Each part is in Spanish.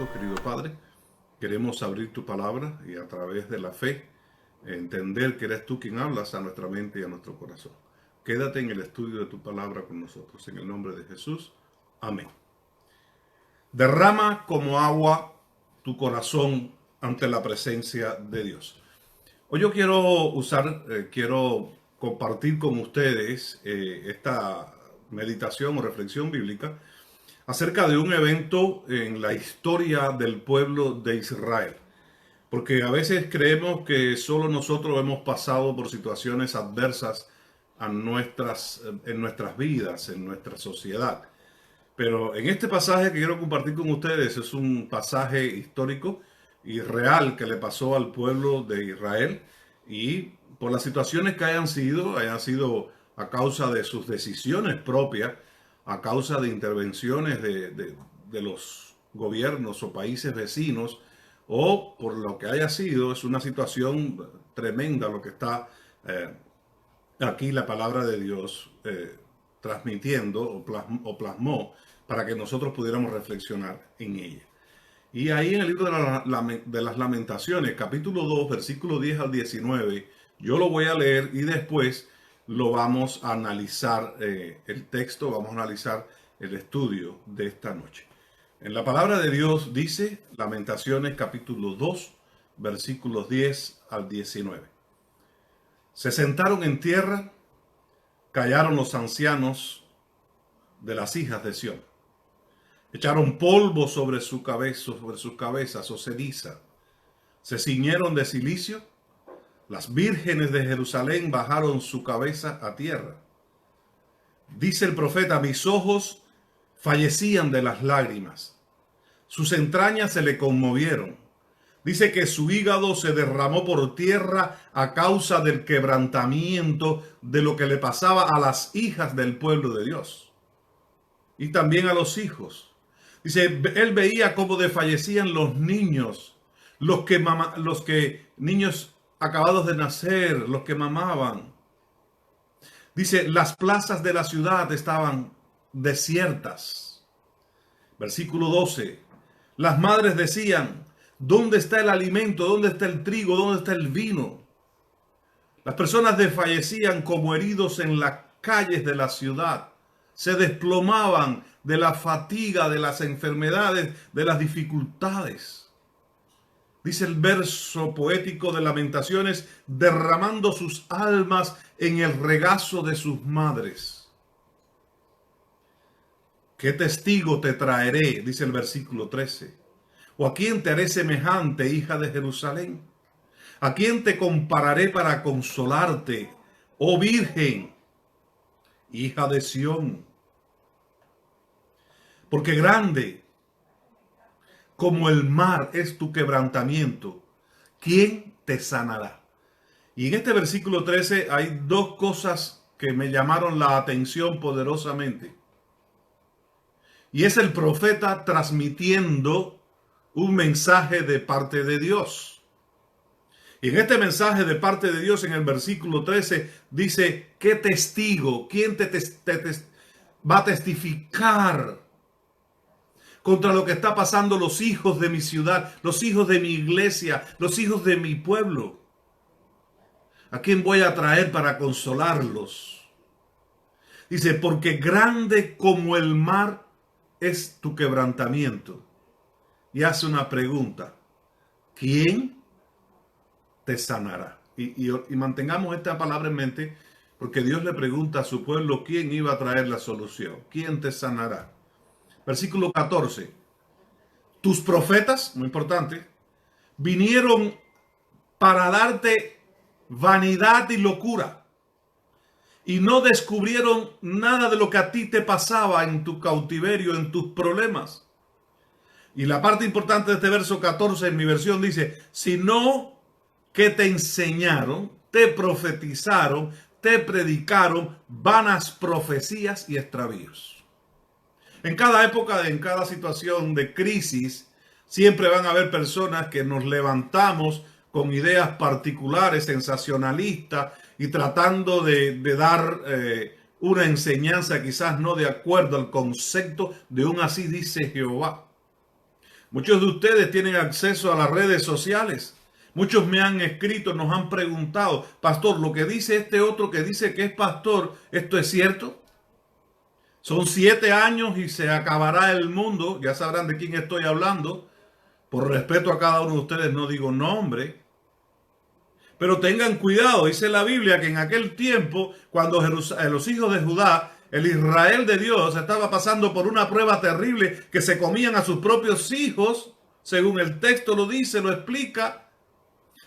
Santo, querido Padre, queremos abrir tu palabra y a través de la fe entender que eres tú quien hablas a nuestra mente y a nuestro corazón. Quédate en el estudio de tu palabra con nosotros. En el nombre de Jesús. Amén. Derrama como agua tu corazón ante la presencia de Dios. Hoy yo quiero compartir con ustedes esta meditación o reflexión bíblica acerca de un evento en la historia del pueblo de Israel. Porque a veces creemos que solo nosotros hemos pasado por situaciones adversas en nuestras vidas, en nuestra sociedad. Pero en este pasaje que quiero compartir con ustedes es un pasaje histórico y real que le pasó al pueblo de Israel, y por las situaciones que hayan sido a causa de sus decisiones propias, a causa de intervenciones de los gobiernos o países vecinos, o por lo que haya sido. Es una situación tremenda lo que está aquí la palabra de Dios transmitiendo o plasmó para que nosotros pudiéramos reflexionar en ella. Y ahí en el libro de las Lamentaciones, capítulo 2, versículo 10 al 19, yo lo voy a leer y después lo vamos a analizar, el texto, vamos a analizar el estudio de esta noche. En la palabra de Dios dice, Lamentaciones capítulo 2, versículos 10 al 19. Se sentaron en tierra, callaron los ancianos de las hijas de Sión. Echaron polvo sobre sus cabezas o ceniza. Se ciñeron de cilicio. Las vírgenes de Jerusalén bajaron su cabeza a tierra. Dice el profeta, mis ojos fallecían de las lágrimas. Sus entrañas se le conmovieron. Dice que su hígado se derramó por tierra a causa del quebrantamiento de lo que le pasaba a las hijas del pueblo de Dios. Y también a los hijos. Dice, él veía cómo desfallecían los niños, niños acabados de nacer, los que mamaban. Dice, las plazas de la ciudad estaban desiertas. Versículo 12. Las madres decían, ¿dónde está el alimento? ¿Dónde está el trigo? ¿Dónde está el vino? Las personas desfallecían como heridos en las calles de la ciudad. Se desplomaban de la fatiga, de las enfermedades, de las dificultades. Dice el verso poético de Lamentaciones, derramando sus almas en el regazo de sus madres. ¿Qué testigo te traeré? Dice el versículo 13. ¿O a quién te haré semejante, hija de Jerusalén? ¿A quién te compararé para consolarte, oh Virgen, hija de Sión? Porque grande como el mar es tu quebrantamiento, ¿quién te sanará? Y en este versículo 13 hay dos cosas que me llamaron la atención poderosamente. Y es el profeta transmitiendo un mensaje de parte de Dios. Y en este mensaje de parte de Dios, en el versículo 13, dice, ¿qué testigo? ¿Quién va a testificar contra lo que está pasando los hijos de mi ciudad, los hijos de mi iglesia, los hijos de mi pueblo? ¿A quién voy a traer para consolarlos? Dice, porque grande como el mar es tu quebrantamiento. Y hace una pregunta, ¿quién te sanará? Y mantengamos esta palabra en mente, porque Dios le pregunta a su pueblo quién iba a traer la solución, quién te sanará. Versículo 14. Tus profetas, muy importante, vinieron para darte vanidad y locura, y no descubrieron nada de lo que a ti te pasaba en tu cautiverio, en tus problemas. Y la parte importante de este verso 14 en mi versión dice, sino que te enseñaron, te profetizaron, te predicaron vanas profecías y extravíos. En cada época, en cada situación de crisis, siempre van a haber personas que nos levantamos con ideas particulares, sensacionalistas, y tratando de dar una enseñanza quizás no de acuerdo al concepto de un así dice Jehová. Muchos de ustedes tienen acceso a las redes sociales. Muchos me han escrito, nos han preguntado, pastor, lo que dice este otro que dice que es pastor, ¿esto es cierto? Son 7 años y se acabará el mundo. Ya sabrán de quién estoy hablando. Por respeto a cada uno de ustedes no digo nombre. Pero tengan cuidado, dice la Biblia que en aquel tiempo, cuando los hijos de Judá, el Israel de Dios, estaba pasando por una prueba terrible, que se comían a sus propios hijos, según el texto lo dice, lo explica.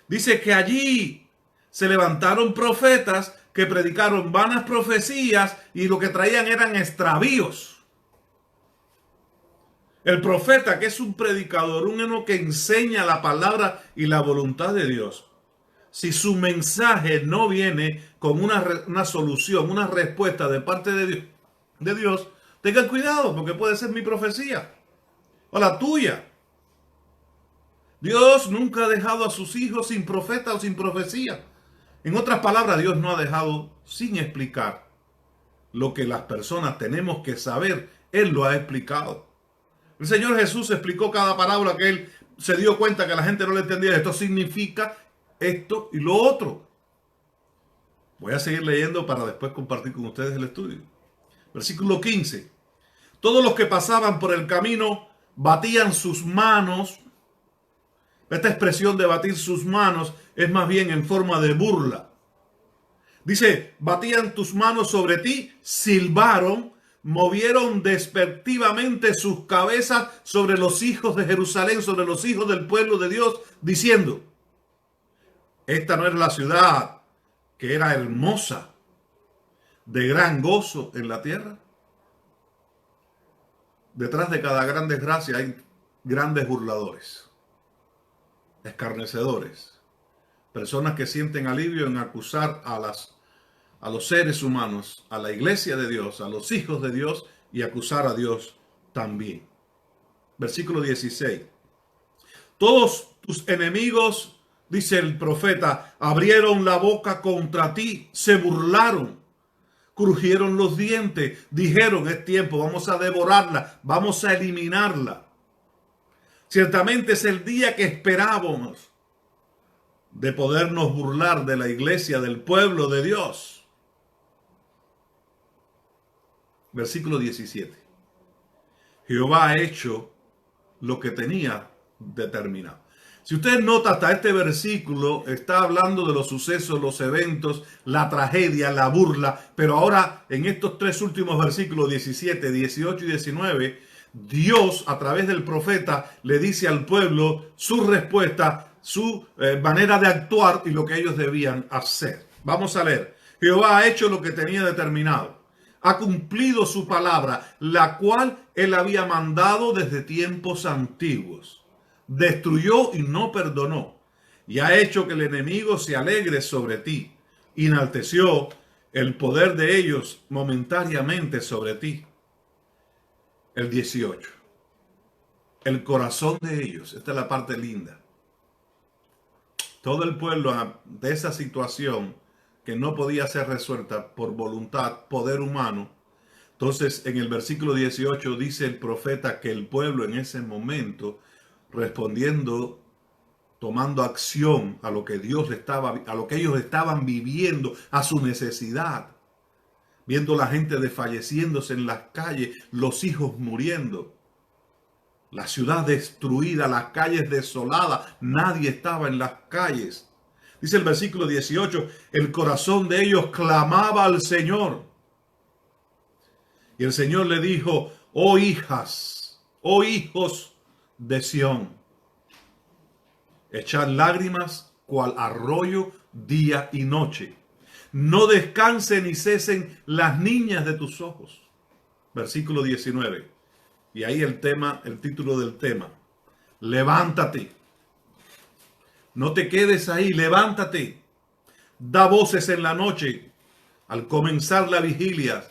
Dice que allí se levantaron profetas que predicaron vanas profecías y lo que traían eran extravíos. El profeta, que es un predicador, uno que enseña la palabra y la voluntad de Dios, si su mensaje no viene con una solución, una respuesta de parte de Dios, tengan cuidado, porque puede ser mi profecía o la tuya. Dios nunca ha dejado a sus hijos sin profeta o sin profecía. En otras palabras, Dios no ha dejado sin explicar lo que las personas tenemos que saber. Él lo ha explicado. El Señor Jesús explicó cada parábola que Él se dio cuenta que la gente no le entendía. Esto significa esto y lo otro. Voy a seguir leyendo para después compartir con ustedes el estudio. Versículo 15. Todos los que pasaban por el camino batían sus manos. Esta expresión de batir sus manos es más bien en forma de burla. Dice, batían tus manos sobre ti, silbaron, movieron despectivamente sus cabezas sobre los hijos de Jerusalén, sobre los hijos del pueblo de Dios, diciendo, esta no es la ciudad que era hermosa, de gran gozo en la tierra. Detrás de cada gran desgracia hay grandes burladores, escarnecedores, personas que sienten alivio en acusar a los seres humanos, a la iglesia de Dios, a los hijos de Dios y acusar a Dios también. Versículo 16. Todos tus enemigos, dice el profeta, abrieron la boca contra ti, se burlaron, crujieron los dientes, dijeron, es tiempo, vamos a devorarla, vamos a eliminarla. Ciertamente es el día que esperábamos de podernos burlar de la iglesia, del pueblo de Dios. Versículo 17. Jehová ha hecho lo que tenía determinado. Si usted nota, hasta este versículo está hablando de los sucesos, los eventos, la tragedia, la burla, pero ahora en estos 3 últimos versículos, 17, 18 y 19, Dios a través del profeta le dice al pueblo su respuesta, su manera de actuar y lo que ellos debían hacer. Vamos a leer. Jehová ha hecho lo que tenía determinado. Ha cumplido su palabra, la cual él había mandado desde tiempos antiguos. Destruyó y no perdonó, y ha hecho que el enemigo se alegre sobre ti. Enalteció el poder de ellos momentáneamente sobre ti. El 18. El corazón de ellos, esta es la parte linda. Todo el pueblo de esa situación que no podía ser resuelta por voluntad, poder humano. Entonces en el versículo 18 dice el profeta que el pueblo en ese momento, respondiendo, tomando acción a lo que a lo que ellos estaban viviendo, a su necesidad, viendo la gente desfalleciéndose en las calles, los hijos muriendo, la ciudad destruida, las calles desoladas, nadie estaba en las calles. Dice el versículo 18, el corazón de ellos clamaba al Señor. Y el Señor le dijo, oh hijas, oh hijos de Sión, echad lágrimas cual arroyo día y noche. No descansen ni cesen las niñas de tus ojos. Versículo 19. Y ahí el título del tema. Levántate. No te quedes ahí, levántate. Da voces en la noche al comenzar la vigilia.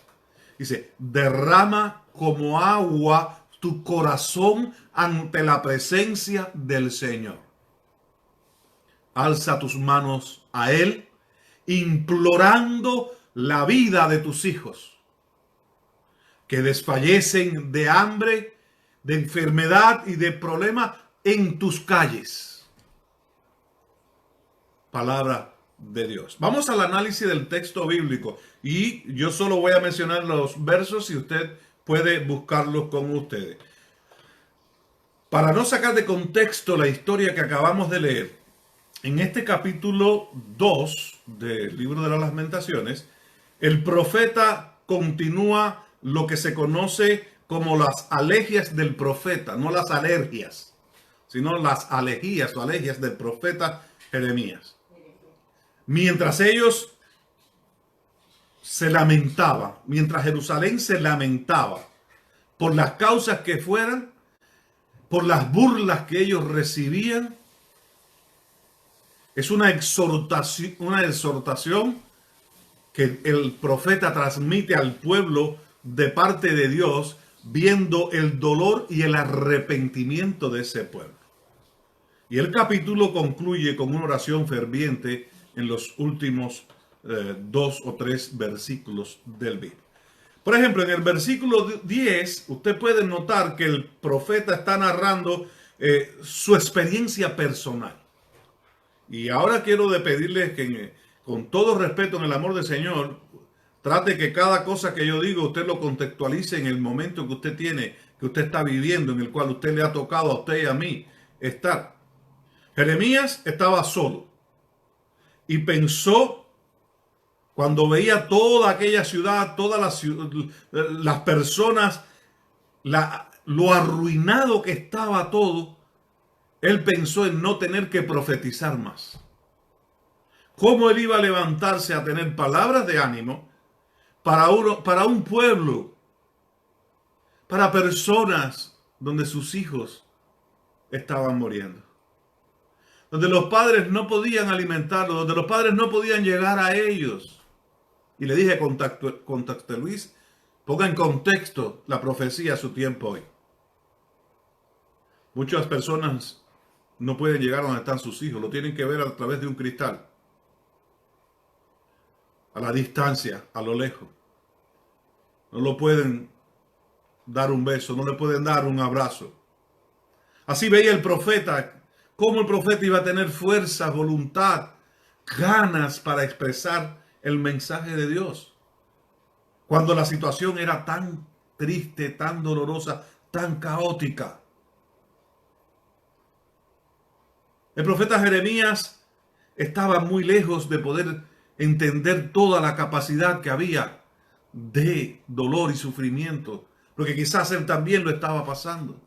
Dice, derrama como agua tu corazón ante la presencia del Señor. Alza tus manos a Él, implorando la vida de tus hijos, que desfallecen de hambre de enfermedad y de problemas en tus calles. Palabra de Dios. Vamos al análisis del texto bíblico y yo solo voy a mencionar los versos y usted puede buscarlos con ustedes. Para no sacar de contexto la historia que acabamos de leer, en este capítulo 2 del libro de las Lamentaciones, el profeta continúa lo que se conoce como las alegías del profeta, no las alergias, sino las alegías o alegías del profeta Jeremías. Mientras ellos se lamentaban, mientras Jerusalén se lamentaba por las causas que fueran, por las burlas que ellos recibían, es una exhortación que el profeta transmite al pueblo de parte de Dios, viendo el dolor y el arrepentimiento de ese pueblo. Y el capítulo concluye con una oración ferviente en los últimos 2 o 3 versículos del libro. Por ejemplo, en el versículo 10, usted puede notar que el profeta está narrando su experiencia personal. Y ahora quiero pedirles que con todo respeto en el amor del Señor, trate que cada cosa que yo digo usted lo contextualice en el momento que usted tiene, que usted está viviendo, en el cual usted le ha tocado a usted y a mí estar. Jeremías estaba solo y pensó, cuando veía toda aquella ciudad, todas las personas, lo arruinado que estaba todo, él pensó en no tener que profetizar más. ¿Cómo él iba a levantarse a tener palabras de ánimo para un pueblo, para personas donde sus hijos estaban muriendo? Donde los padres no podían alimentarlos, donde los padres no podían llegar a ellos. Y le dije, contacte Luis, ponga en contexto la profecía a su tiempo hoy. Muchas personas no pueden llegar a donde están sus hijos, lo tienen que ver a través de un cristal, a la distancia, a lo lejos. No lo pueden dar un beso, no le pueden dar un abrazo. Así veía el profeta, cómo el profeta iba a tener fuerza, voluntad, ganas para expresar el mensaje de Dios, cuando la situación era tan triste, tan dolorosa, tan caótica. El profeta Jeremías estaba muy lejos de poder entender toda la capacidad que había de dolor y sufrimiento, porque quizás él también lo estaba pasando.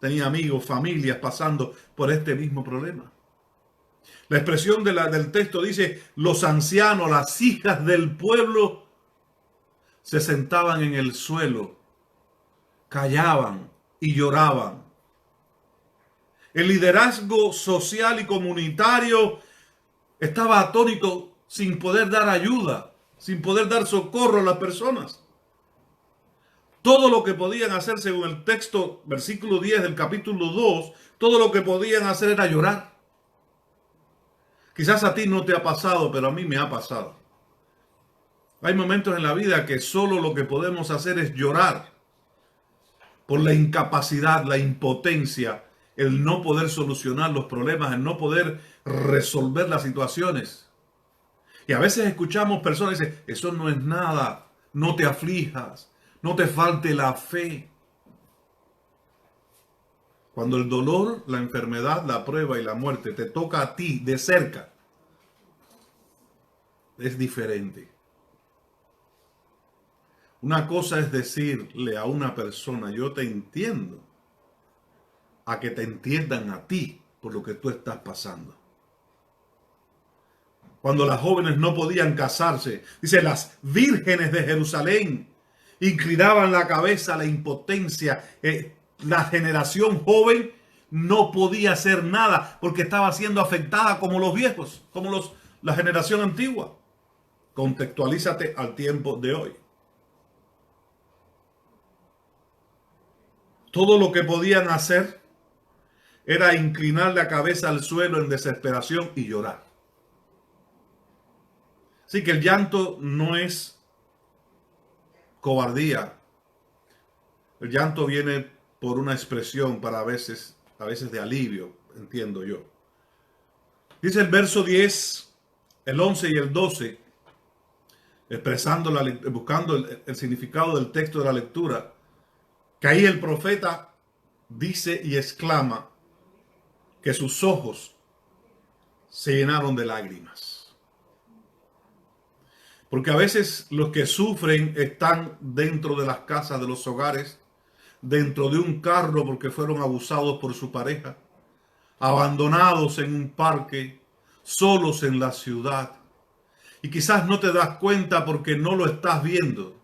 Tenía amigos, familias pasando por este mismo problema. La expresión del texto dice, los ancianos, las hijas del pueblo, se sentaban en el suelo, callaban y lloraban. El liderazgo social y comunitario estaba atónito, sin poder dar ayuda, sin poder dar socorro a las personas. Todo lo que podían hacer, según el texto, versículo 10 del capítulo 2, todo lo que podían hacer era llorar. Quizás a ti no te ha pasado, pero a mí me ha pasado. Hay momentos en la vida que solo lo que podemos hacer es llorar por la incapacidad, la impotencia, el no poder solucionar los problemas, el no poder resolver las situaciones. Y a veces escuchamos personas que dicen, eso no es nada, no te aflijas, no te falte la fe. Cuando el dolor, la enfermedad, la prueba y la muerte te toca a ti de cerca, es diferente. Una cosa es decirle a una persona, yo te entiendo, a que te entiendan a ti por lo que tú estás pasando. Cuando las jóvenes no podían casarse, dice, las vírgenes de Jerusalén inclinaban la cabeza a la impotencia. La generación joven no podía hacer nada porque estaba siendo afectada como los viejos, como la generación antigua. Contextualízate al tiempo de hoy. Todo lo que podían hacer era inclinar la cabeza al suelo en desesperación y llorar. Así que el llanto no es cobardía. El llanto viene por una expresión para a veces de alivio, entiendo yo. Dice el verso 10, el 11 y el 12, expresando buscando el significado del texto de la lectura, que ahí el profeta dice y exclama que sus ojos se llenaron de lágrimas. Porque a veces los que sufren están dentro de las casas, de los hogares, dentro de un carro porque fueron abusados por su pareja, abandonados en un parque, solos en la ciudad. Y quizás no te das cuenta porque no lo estás viendo.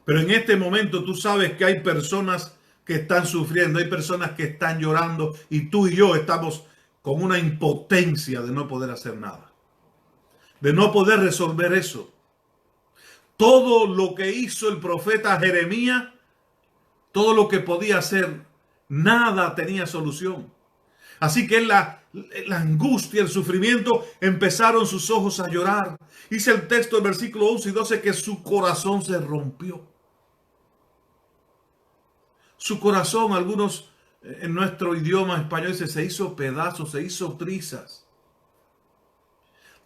Pero en este momento tú sabes que hay personas que están sufriendo, hay personas que están llorando y tú y yo estamos con una impotencia de no poder hacer nada, de no poder resolver eso. Todo lo que hizo el profeta Jeremías, todo lo que podía hacer, nada tenía solución. Así que en la angustia, el sufrimiento, empezaron sus ojos a llorar. Dice el texto del versículo 11 y 12 que su corazón se rompió. Su corazón, algunos en nuestro idioma español dice, se hizo pedazos, se hizo trizas.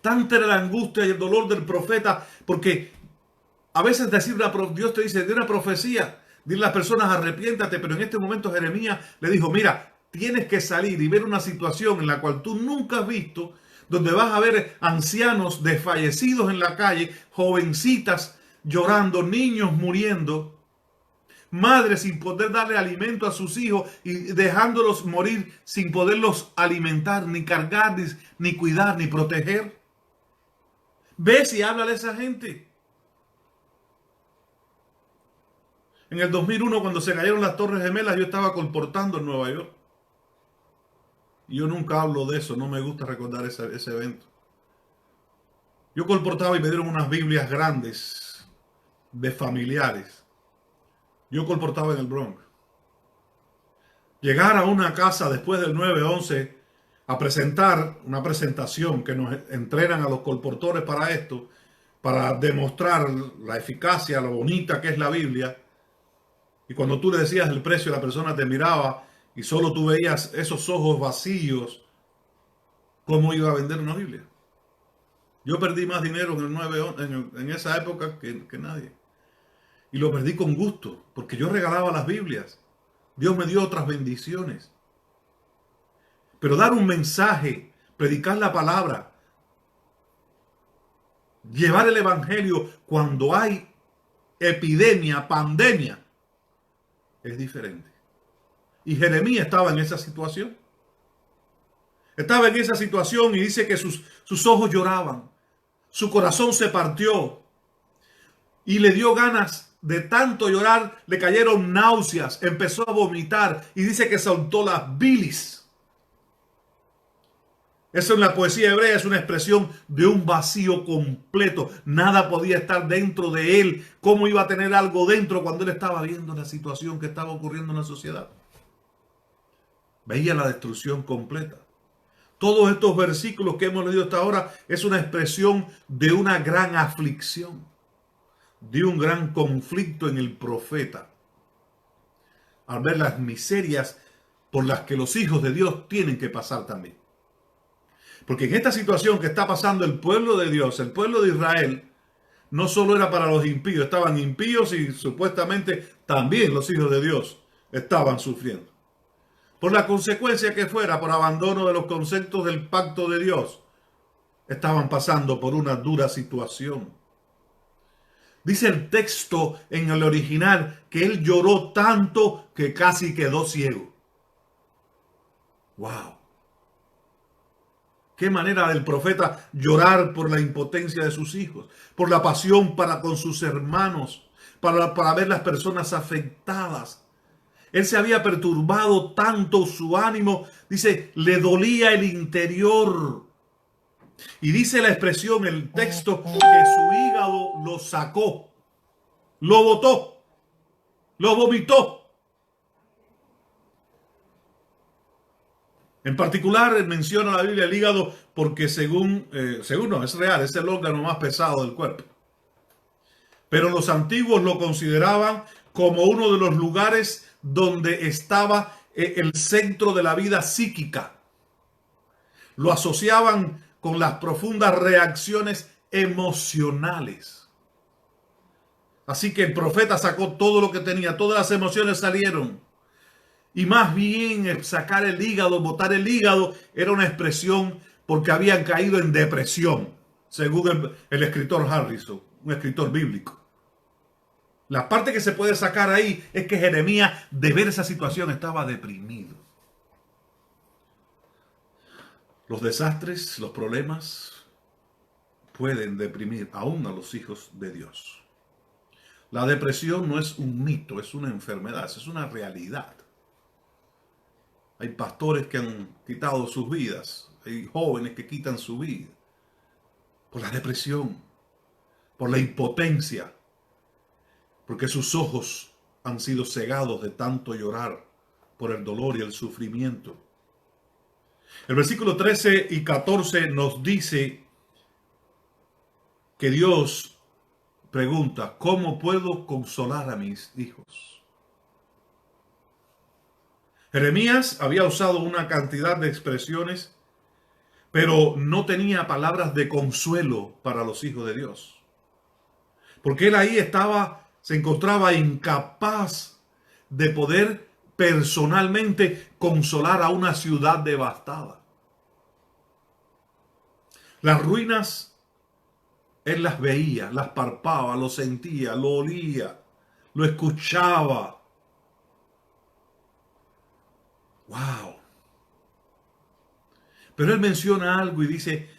Tanta era la angustia y el dolor del profeta, porque a veces Dios te dice, de una profecía, dile a las personas arrepiéntate, pero en este momento Jeremías le dijo, mira, tienes que salir y ver una situación en la cual tú nunca has visto, donde vas a ver ancianos desfallecidos en la calle, jovencitas llorando, niños muriendo, madres sin poder darle alimento a sus hijos y dejándolos morir sin poderlos alimentar, ni cargar, ni cuidar, ni proteger. Ves y habla de esa gente. En el 2001, cuando se cayeron las Torres Gemelas, yo estaba colportando en Nueva York. Y yo nunca hablo de eso, no me gusta recordar ese evento. Yo colportaba y me dieron unas Biblias grandes de familiares. Yo colportaba en el Bronx. Llegar a una casa después del 9/11 a presentar una presentación que nos entrenan a los colportores para esto, para demostrar la eficacia, lo bonita que es la Biblia. Y cuando tú le decías el precio, la persona te miraba y solo tú veías esos ojos vacíos. ¿Cómo iba a vender una Biblia? Yo perdí más dinero en el 9/11, en esa época que nadie. Y lo perdí con gusto, porque yo regalaba las Biblias. Dios me dio otras bendiciones. Pero dar un mensaje, predicar la palabra, llevar el evangelio cuando hay epidemia, pandemia, es diferente. Y Jeremías estaba en esa situación. Estaba en esa situación y dice que sus ojos lloraban. Su corazón se partió. Y le dio ganas de tanto llorar, le cayeron náuseas, empezó a vomitar y dice que soltó las bilis. Eso en la poesía hebrea es una expresión de un vacío completo. Nada podía estar dentro de él. ¿Cómo iba a tener algo dentro cuando él estaba viendo la situación que estaba ocurriendo en la sociedad? Veía la destrucción completa. Todos estos versículos que hemos leído hasta ahora es una expresión de una gran aflicción, de un gran conflicto en el profeta, al ver las miserias por las que los hijos de Dios tienen que pasar también. Porque en esta situación que está pasando el pueblo de Dios, el pueblo de Israel, no solo era para los impíos, estaban impíos y supuestamente también los hijos de Dios estaban sufriendo. Por la consecuencia que fuera, por abandono de los conceptos del pacto de Dios, estaban pasando por una dura situación. Dice el texto en el original que él lloró tanto que casi quedó ciego. ¡Wow! Qué manera del profeta llorar por la impotencia de sus hijos, por la pasión para con sus hermanos, para ver las personas afectadas. Él se había perturbado tanto su ánimo, dice, le dolía el interior. Y dice la expresión, el texto, que su hígado lo sacó, lo botó, lo vomitó. En particular menciona la Biblia el hígado porque según no, es real, es el órgano más pesado del cuerpo. Pero los antiguos lo consideraban como uno de los lugares donde estaba el centro de la vida psíquica. Lo asociaban con las profundas reacciones emocionales. Así que el profeta sacó todo lo que tenía, todas las emociones salieron. Y más bien sacar el hígado, botar el hígado, era una expresión porque habían caído en depresión, según el escritor Harrison, un escritor bíblico. La parte que se puede sacar ahí es que Jeremías, de ver esa situación, estaba deprimido. Los desastres, los problemas pueden deprimir aún a los hijos de Dios. La depresión no es un mito, es una enfermedad, es una realidad. Hay pastores que han quitado sus vidas, hay jóvenes que quitan su vida por la depresión, por la impotencia, porque sus ojos han sido cegados de tanto llorar por el dolor y el sufrimiento. El versículo 13 y 14 nos dice que Dios pregunta, ¿cómo puedo consolar a mis hijos? Jeremías había usado una cantidad de expresiones, pero no tenía palabras de consuelo para los hijos de Dios. Porque él ahí se encontraba incapaz de poder personalmente consolar a una ciudad devastada. Las ruinas, él las veía, las palpaba, lo sentía, lo olía, lo escuchaba. ¡Wow! Pero él menciona algo y dice,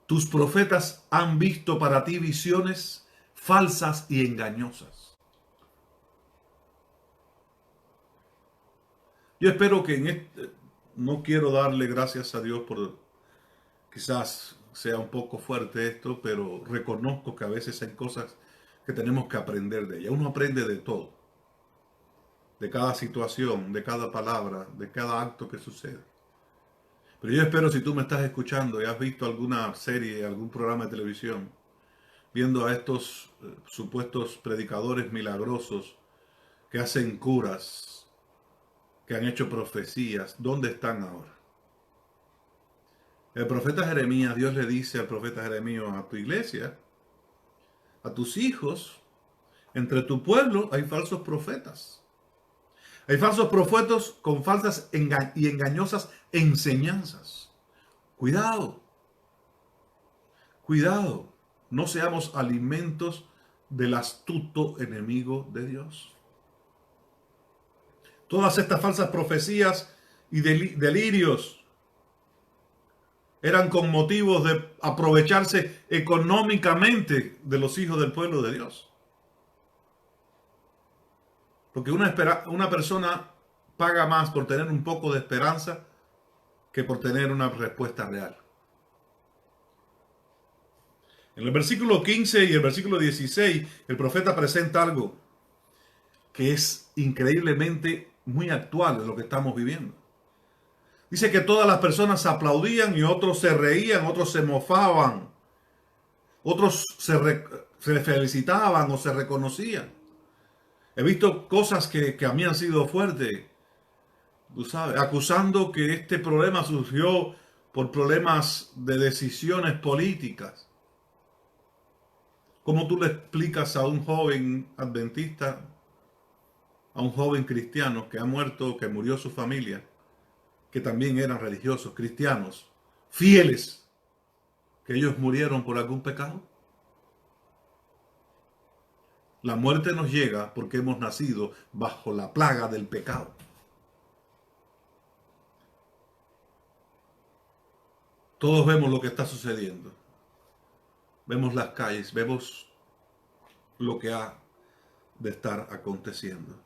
tus profetas han visto para ti visiones falsas y engañosas. Yo espero que no quiero darle gracias a Dios por, quizás sea un poco fuerte esto, pero reconozco que a veces hay cosas que tenemos que aprender de ella. Uno aprende de todo, de cada situación, de cada palabra, de cada acto que sucede. Pero yo espero, si tú me estás escuchando y has visto alguna serie, algún programa de televisión, viendo a estos supuestos predicadores milagrosos que hacen curas, que han hecho profecías, ¿dónde están ahora? El profeta Jeremías, Dios le dice al profeta Jeremías, a tu iglesia, a tus hijos, entre tu pueblo hay falsos profetas. Hay falsos profetas con falsas y engañosas enseñanzas. Cuidado, cuidado, no seamos alimentos del astuto enemigo de Dios. Todas estas falsas profecías y delirios eran con motivos de aprovecharse económicamente de los hijos del pueblo de Dios. Porque una persona paga más por tener un poco de esperanza que por tener una respuesta real. En el versículo 15 y el versículo 16, el profeta presenta algo que es increíblemente muy actual en lo que estamos viviendo. Dice que todas las personas aplaudían y otros se reían, otros se mofaban, otros se felicitaban o se reconocían. He visto cosas que a mí han sido fuertes, tú sabes, acusando que este problema surgió por problemas de decisiones políticas. ¿Cómo tú le explicas a un joven adventista, a un joven cristiano que ha muerto, que murió su familia, que también eran religiosos, cristianos, fieles, que ellos murieron por algún pecado? La muerte nos llega porque hemos nacido bajo la plaga del pecado. Todos vemos lo que está sucediendo. Vemos las calles, vemos lo que ha de estar aconteciendo.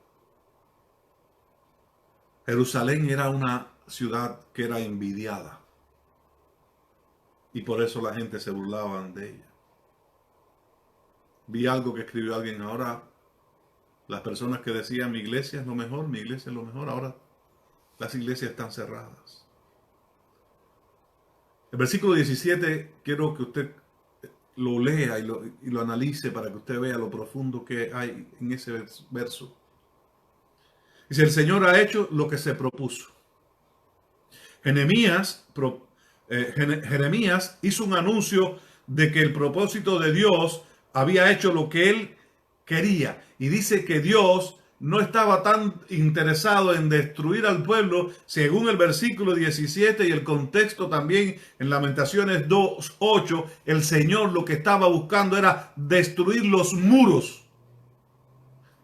Jerusalén era una ciudad que era envidiada y por eso la gente se burlaba de ella. Vi algo que escribió alguien ahora, las personas que decían mi iglesia es lo mejor, mi iglesia es lo mejor, ahora las iglesias están cerradas. El versículo 17 quiero que usted lo lea y lo analice para que usted vea lo profundo que hay en ese verso. Dice, el Señor ha hecho lo que se propuso. Jeremías hizo un anuncio de que el propósito de Dios había hecho lo que él quería. Y dice que Dios no estaba tan interesado en destruir al pueblo, según el versículo 17 y el contexto también en Lamentaciones 2:8, el Señor lo que estaba buscando era destruir los muros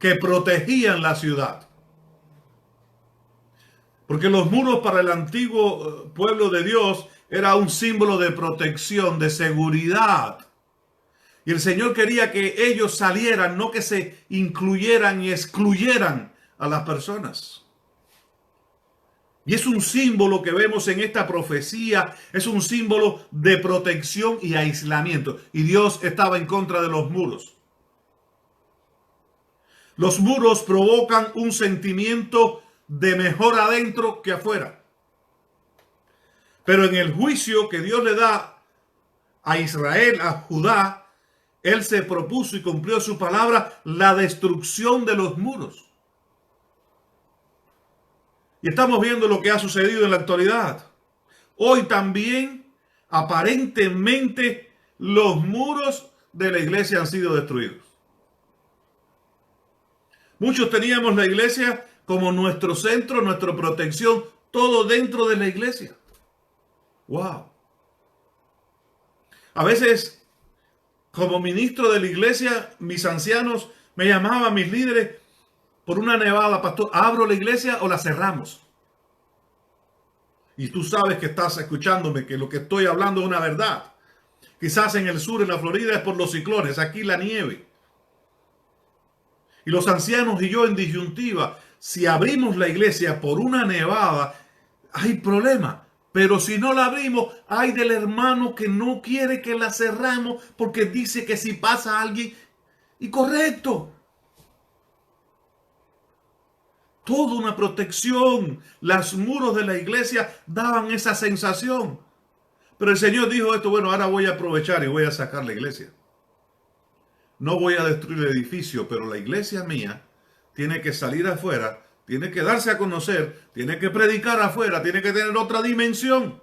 que protegían la ciudad. Porque los muros para el antiguo pueblo de Dios era un símbolo de protección, de seguridad. Y el Señor quería que ellos salieran, no que se incluyeran y excluyeran a las personas. Y es un símbolo que vemos en esta profecía, es un símbolo de protección y aislamiento. Y Dios estaba en contra de los muros. Los muros provocan un sentimiento de mejor adentro que afuera. Pero en el juicio que Dios le da a Israel, a Judá, Él se propuso y cumplió su palabra, la destrucción de los muros. Y estamos viendo lo que ha sucedido en la actualidad. Hoy también, aparentemente, los muros de la iglesia han sido destruidos. Muchos teníamos la iglesia como nuestro centro, nuestra protección, todo dentro de la iglesia. ¡Wow! A veces, como ministro de la iglesia, mis ancianos me llamaban, mis líderes, por una nevada, pastor, ¿abro la iglesia o la cerramos? Y tú sabes que estás escuchándome, que lo que estoy hablando es una verdad. Quizás en el sur, en la Florida, es por los ciclones, aquí la nieve. Y los ancianos y yo en disyuntiva, si abrimos la iglesia por una nevada, hay problema. Pero si no la abrimos, hay del hermano que no quiere que la cerramos porque dice que si pasa alguien, y correcto. Toda una protección. Los muros de la iglesia daban esa sensación. Pero el Señor dijo esto, bueno, ahora voy a aprovechar y voy a sacar la iglesia. No voy a destruir el edificio, pero la iglesia mía tiene que salir afuera, tiene que darse a conocer, tiene que predicar afuera, tiene que tener otra dimensión.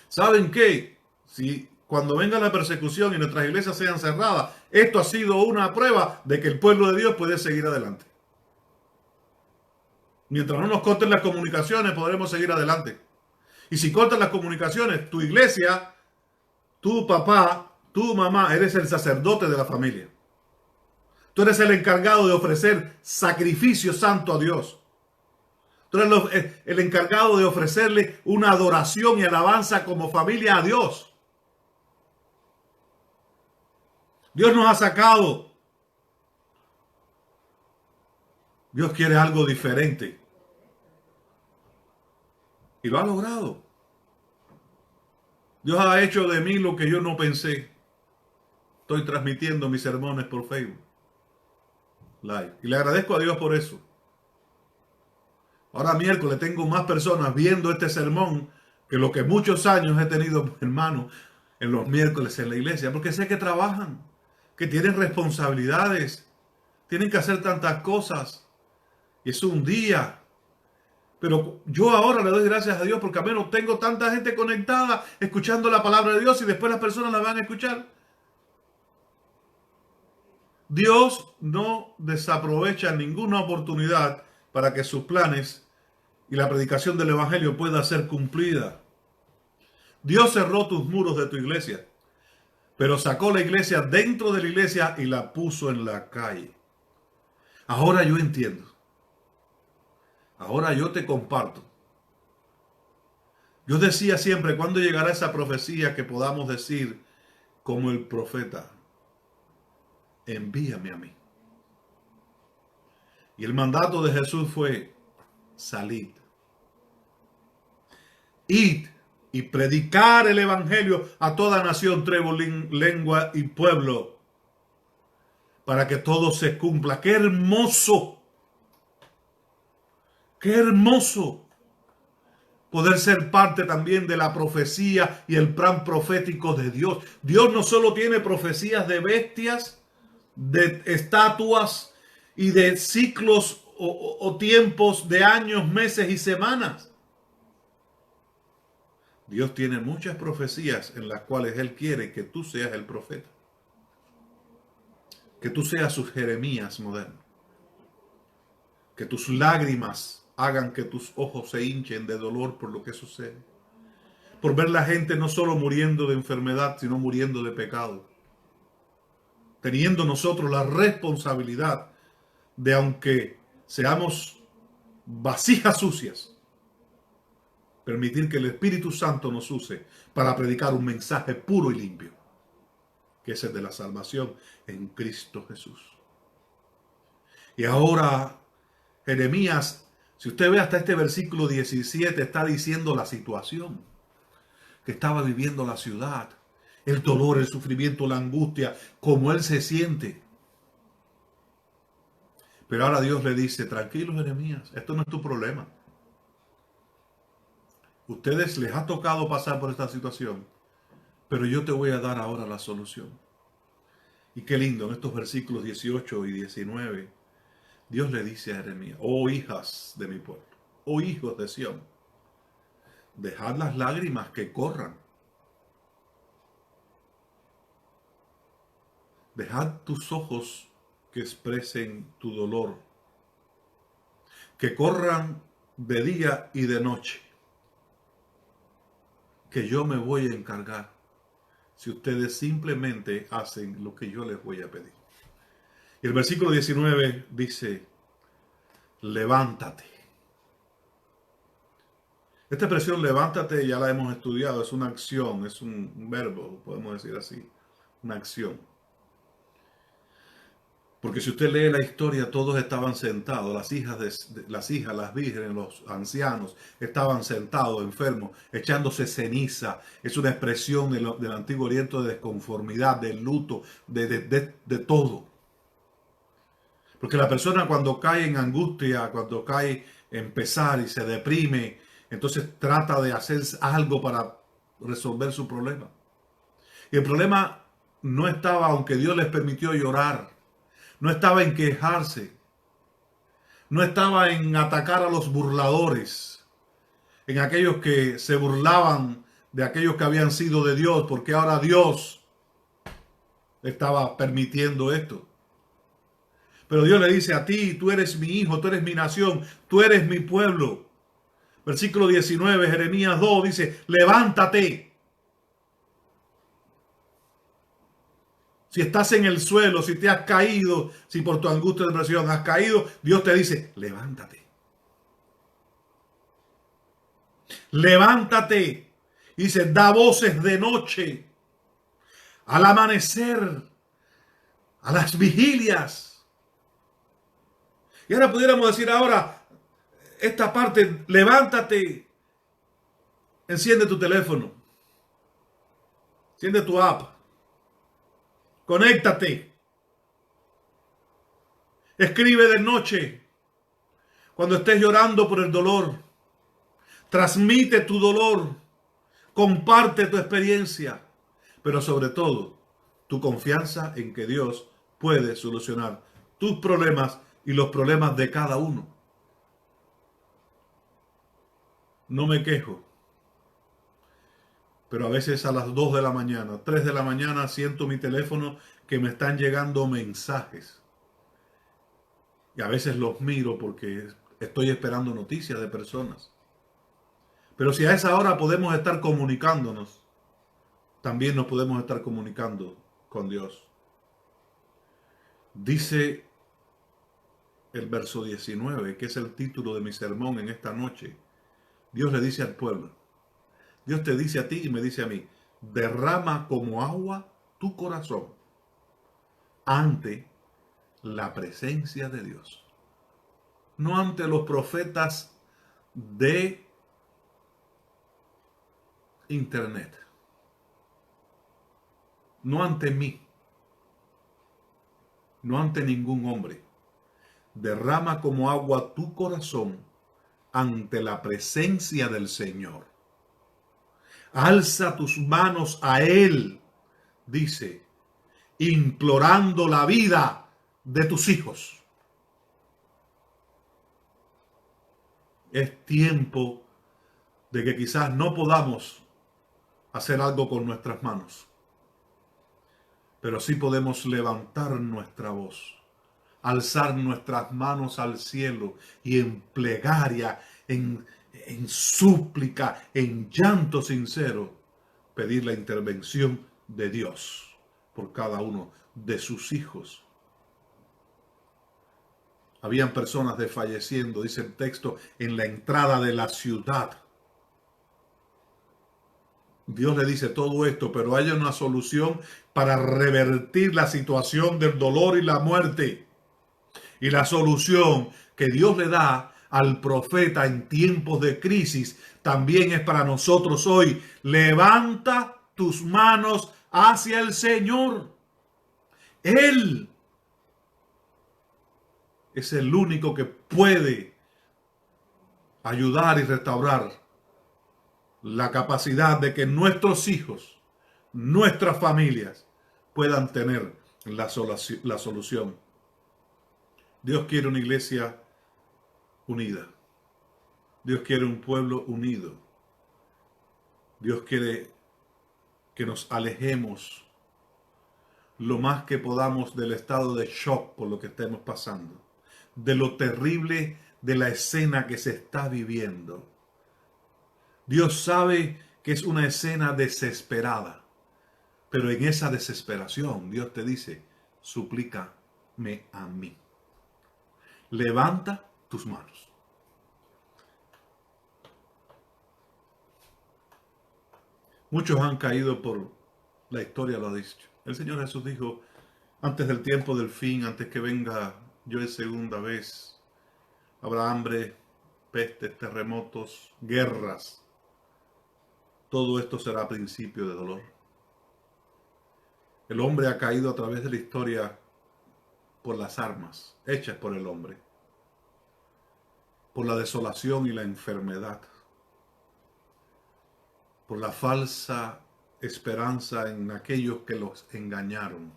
¿Saben qué? Si cuando venga la persecución y nuestras iglesias sean cerradas, esto ha sido una prueba de que el pueblo de Dios puede seguir adelante. Mientras no nos corten las comunicaciones, podremos seguir adelante. Y si cortan las comunicaciones, tu iglesia, tu papá, tu mamá, eres el sacerdote de la familia. Tú eres el encargado de ofrecer sacrificio santo a Dios. Tú eres el encargado de ofrecerle una adoración y alabanza como familia a Dios. Dios nos ha sacado. Dios quiere algo diferente. Y lo ha logrado. Dios ha hecho de mí lo que yo no pensé. Estoy transmitiendo mis sermones por Facebook Live. Y le agradezco a Dios por eso. Ahora miércoles tengo más personas viendo este sermón que lo que muchos años he tenido, hermano, en los miércoles en la iglesia. Porque sé que trabajan, que tienen responsabilidades, tienen que hacer tantas cosas. Y es un día. Pero yo ahora le doy gracias a Dios porque al menos tengo tanta gente conectada escuchando la palabra de Dios y después las personas la van a escuchar. Dios no desaprovecha ninguna oportunidad para que sus planes y la predicación del evangelio pueda ser cumplida. Dios cerró tus muros de tu iglesia, pero sacó la iglesia dentro de la iglesia y la puso en la calle. Ahora yo entiendo. Ahora yo te comparto. Yo decía siempre, ¿cuándo llegará esa profecía que podamos decir como el profeta? Envíame a mí. Y el mandato de Jesús fue, salid. Id y predicar el evangelio a toda nación, tribu, lengua y pueblo, para que todo se cumpla. ¡Qué hermoso! ¡Qué hermoso! Poder ser parte también de la profecía y el plan profético de Dios. Dios no solo tiene profecías de bestias, de estatuas y de ciclos o tiempos de años, meses y semanas. Dios tiene muchas profecías en las cuales Él quiere que tú seas el profeta. Que tú seas su Jeremías moderno. Que tus lágrimas hagan que tus ojos se hinchen de dolor por lo que sucede. Por ver la gente no solo muriendo de enfermedad, sino muriendo de pecado. Teniendo nosotros la responsabilidad de, aunque seamos vasijas sucias, permitir que el Espíritu Santo nos use para predicar un mensaje puro y limpio, que es el de la salvación en Cristo Jesús. Y ahora, Jeremías, si usted ve hasta este versículo 17, está diciendo la situación que estaba viviendo la ciudad, el dolor, el sufrimiento, la angustia, cómo él se siente. Pero ahora Dios le dice, tranquilo Jeremías, esto no es tu problema. Ustedes les ha tocado pasar por esta situación, pero yo te voy a dar ahora la solución. Y qué lindo, en estos versículos 18 y 19, Dios le dice a Jeremías, oh hijas de mi pueblo, oh hijos de Sión, dejad las lágrimas que corran. Dejad tus ojos que expresen tu dolor, que corran de día y de noche, que yo me voy a encargar si ustedes simplemente hacen lo que yo les voy a pedir. Y el versículo 19 dice, levántate. Esta expresión levántate ya la hemos estudiado, es una acción, es un verbo, podemos decir así, una acción. Porque si usted lee la historia, todos estaban sentados, las hijas, las vírgenes, los ancianos, estaban sentados, enfermos, echándose ceniza. Es una expresión del Antiguo Oriente de desconformidad, de luto, de todo. Porque la persona cuando cae en angustia, cuando cae en pesar y se deprime, entonces trata de hacer algo para resolver su problema. Y el problema no estaba, aunque Dios les permitió llorar, no estaba en quejarse, no estaba en atacar a los burladores, en aquellos que se burlaban de aquellos que habían sido de Dios, porque ahora Dios estaba permitiendo esto. Pero Dios le dice a ti, tú eres mi hijo, tú eres mi nación, tú eres mi pueblo. Versículo 19, Jeremías 2 dice, levántate. Si estás en el suelo, si te has caído, si por tu angustia y depresión has caído, Dios te dice, levántate. Levántate. Y dice, da voces de noche, al amanecer, a las vigilias. Y ahora pudiéramos decir ahora, esta parte, levántate, enciende tu teléfono, enciende tu app. Conéctate. Escribe de noche. Cuando estés llorando por el dolor. Transmite tu dolor. Comparte tu experiencia. Pero sobre todo, tu confianza en que Dios puede solucionar tus problemas y los problemas de cada uno. No me quejo. Pero a veces a las 2 de la mañana, 3 de la mañana, siento mi teléfono que me están llegando mensajes. Y a veces los miro porque estoy esperando noticias de personas. Pero si a esa hora podemos estar comunicándonos, también nos podemos estar comunicando con Dios. Dice el verso 19, que es el título de mi sermón en esta noche. Dios le dice al pueblo, Dios te dice a ti y me dice a mí, derrama como agua tu corazón ante la presencia de Dios. No ante los profetas de internet. No ante mí. No ante ningún hombre. Derrama como agua tu corazón ante la presencia del Señor. Alza tus manos a Él, dice, implorando la vida de tus hijos. Es tiempo de que quizás no podamos hacer algo con nuestras manos, pero sí podemos levantar nuestra voz, alzar nuestras manos al cielo y en plegaria, en súplica, en llanto sincero, pedir la intervención de Dios por cada uno de sus hijos. Habían personas desfalleciendo, dice el texto, en la entrada de la ciudad. Dios le dice todo esto, pero hay una solución para revertir la situación del dolor y la muerte. Y la solución que Dios le da al profeta en tiempos de crisis también es para nosotros hoy. Levanta tus manos hacia el Señor. Él es el único que puede ayudar y restaurar la capacidad de que nuestros hijos, nuestras familias puedan tener la solución. Dios quiere una iglesia unida. Dios quiere un pueblo unido. Dios quiere que nos alejemos lo más que podamos del estado de shock por lo que estemos pasando, de lo terrible de la escena que se está viviendo. Dios sabe que es una escena desesperada, pero en esa desesperación Dios te dice, suplícame a mí. Levanta tus manos. Muchos han caído por la historia, lo ha dicho. El Señor Jesús dijo, antes del tiempo del fin, antes que venga yo de segunda vez, habrá hambre, pestes, terremotos, guerras. Todo esto será principio de dolor. El hombre ha caído a través de la historia por las armas hechas por el hombre, por la desolación y la enfermedad, por la falsa esperanza en aquellos que los engañaron.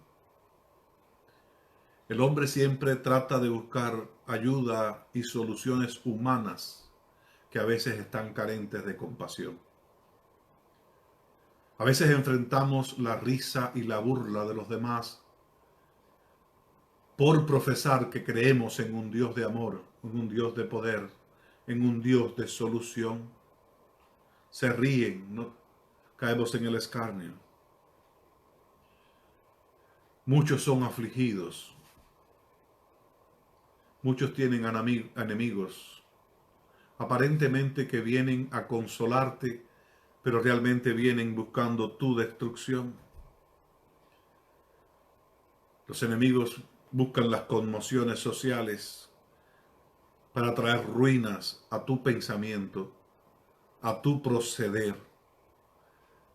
El hombre siempre trata de buscar ayuda y soluciones humanas que a veces están carentes de compasión. A veces enfrentamos la risa y la burla de los demás por profesar que creemos en un Dios de amor, en un Dios de poder, en un Dios de solución. Se ríen, ¿no? Caemos en el escarnio. Muchos son afligidos. Muchos tienen enemigos, aparentemente que vienen a consolarte, pero realmente vienen buscando tu destrucción. Los enemigos buscan las conmociones sociales para traer ruinas a tu pensamiento, a tu proceder.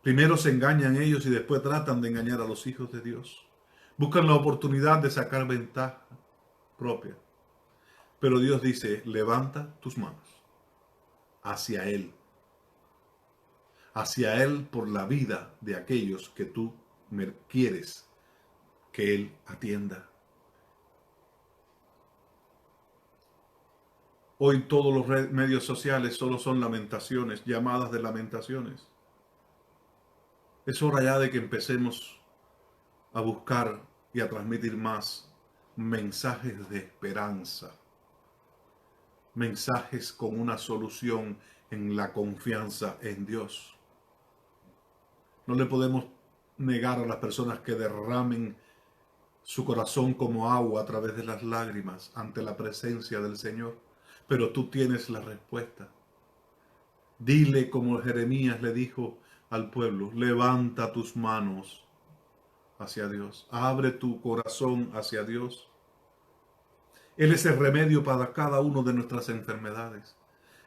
Primero se engañan ellos y después tratan de engañar a los hijos de Dios. Buscan la oportunidad de sacar ventaja propia. Pero Dios dice, levanta tus manos hacia Él. Hacia Él por la vida de aquellos que tú quieres que Él atienda. Hoy todos los medios sociales solo son lamentaciones, llamadas de lamentaciones. Es hora ya de que empecemos a buscar y a transmitir más mensajes de esperanza. Mensajes con una solución en la confianza en Dios. No le podemos negar a las personas que derramen su corazón como agua a través de las lágrimas ante la presencia del Señor. Pero tú tienes la respuesta. Dile como Jeremías le dijo al pueblo, levanta tus manos hacia Dios. Abre tu corazón hacia Dios. Él es el remedio para cada una de nuestras enfermedades.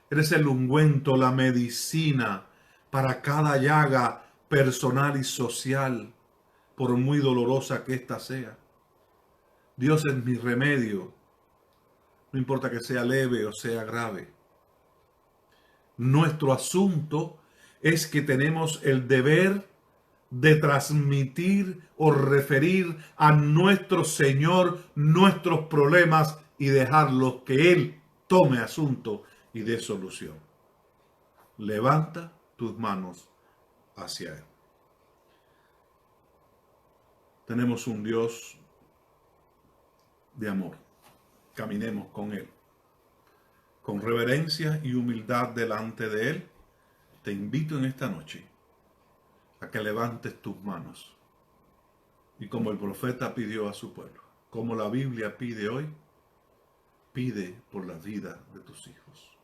Él es el ungüento, la medicina para cada llaga personal y social, por muy dolorosa que ésta sea. Dios es mi remedio, no importa que sea leve o sea grave. Nuestro asunto es que tenemos el deber de transmitir o referir a nuestro Señor nuestros problemas y dejarlos que Él tome asunto y dé solución. Levanta tus manos hacia Él. Tenemos un Dios de amor. Caminemos con Él. Con reverencia y humildad delante de Él, te invito en esta noche a que levantes tus manos. Y como el profeta pidió a su pueblo, como la Biblia pide hoy, pide por la vida de tus hijos.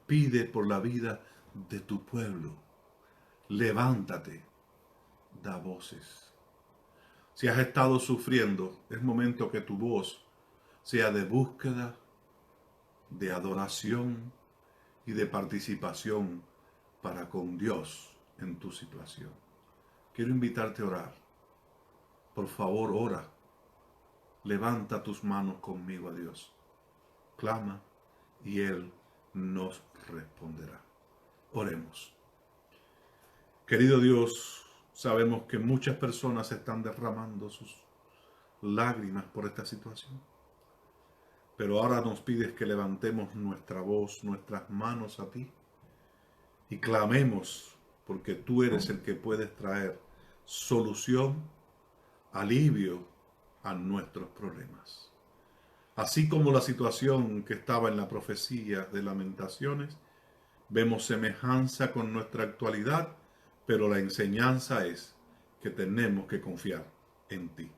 Pide por la vida de tu pueblo. Levántate, da voces. Si has estado sufriendo, es momento que tu voz sea de búsqueda, de adoración y de participación para con Dios en tu situación. Quiero invitarte a orar. Por favor, ora. Levanta tus manos conmigo a Dios. Clama y Él nos responderá. Oremos. Querido Dios, sabemos que muchas personas están derramando sus lágrimas por esta situación. Pero ahora nos pides que levantemos nuestra voz, nuestras manos a ti y clamemos, porque tú eres el que puedes traer solución, alivio a nuestros problemas. Así como la situación que estaba en la profecía de Lamentaciones, vemos semejanza con nuestra actualidad, pero la enseñanza es que tenemos que confiar en ti.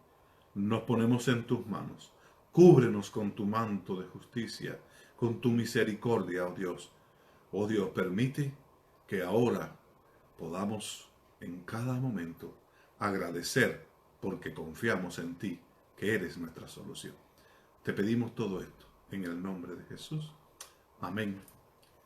Nos ponemos en tus manos. Cúbrenos con tu manto de justicia, con tu misericordia, oh Dios. Oh Dios, permite que ahora podamos en cada momento agradecer porque confiamos en ti, que eres nuestra solución. Te pedimos todo esto en el nombre de Jesús. Amén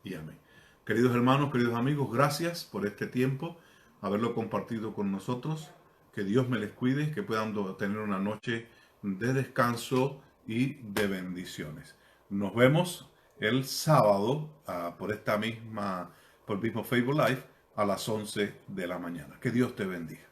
y amén. Queridos hermanos, queridos amigos, gracias por este tiempo, haberlo compartido con nosotros. Que Dios me les cuide, que puedan tener una noche de descanso y de bendiciones. Nos vemos el sábado por el mismo Facebook Live a las 11 de la mañana. Que Dios te bendiga.